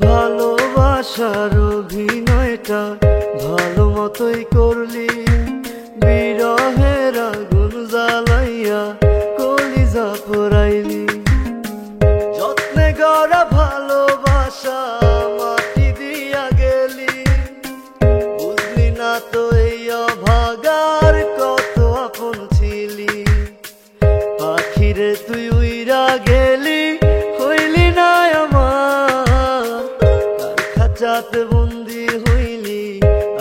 ভালোবাসার অভিনয়টা ভালো মতোই করলি, বিরহের আগুন জ্বালাইয়া কলিজা পোড়াইলি। যত্নে গড়া ভালোবাসা মাটি দিয়া গেলি, বুঝলি না তো এই অভাগার কত আপন ছিলি। পাখিরে তুই উইরা গেলি, হইলি না আমার, তার খাঁচাতে বন্দি হইলি,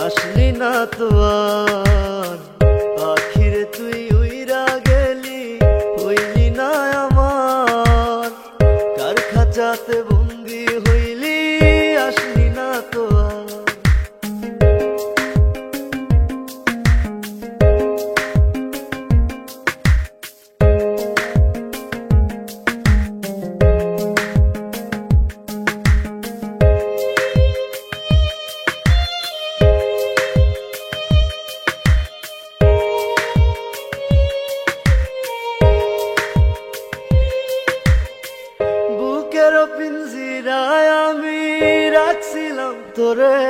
আসলি না তো আর। পাখিরে তুই উইরা গেলি, হইলি না আমার, কার খাঁচাতে বন্দি হইলি, আসলি না তো আর। বুকের পিঞ্জিরায় আমি রাখছিলাম তোরে,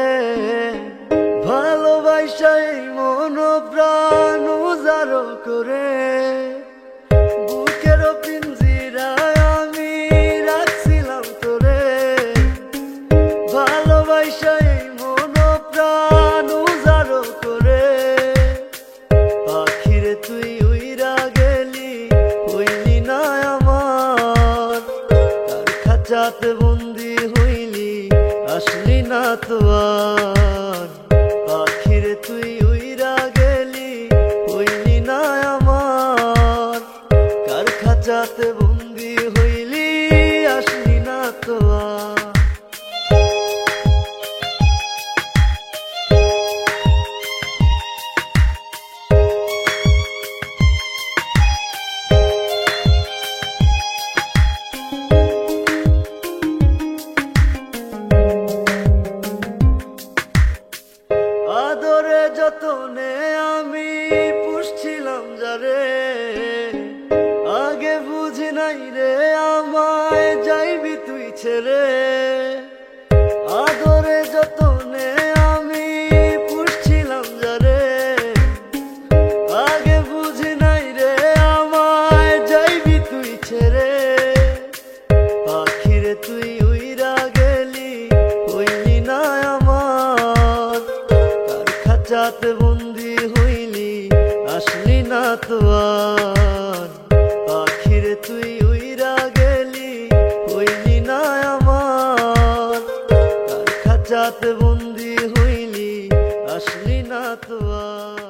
ভালোবাসা এই মন প্রাণ উজাড় করে। বুকের পিঞ্জিরায় আমি রাখছিলাম তোরে, ভালোবাসা এই মন প্রাণ উজাড় করে। পাখিরে তুই উইরা গেলি, হইলি না আমার, খাঁচাতে বন্দি হইলি, আসলি না তো আর। পাখিরে তুই উইরা গেলি, হইলি না আমার, কার খাঁচাতে বন্দি হইলি, আসলি না তো আর। আদরে যতনে আমি পুষছিলাম যারে, আগে বুঝি নাই রে আমায় যাইবি তুই ছেড়ে। আদরে যতনে আমি পুষছিলাম যারে, আগে বুঝি নাই রে আমায় যাইবি তুই ছেড়ে। পাখিরে তুই উইরা গেলি, হইলি না আমার, খাঁচাতে বন্দি হইলি, আসলি না তো আর। পাখিরে তুই উইরা গেলি, হইলি না আমার, খাঁচাতে বন্দি হইলি, আসলি না তো আর।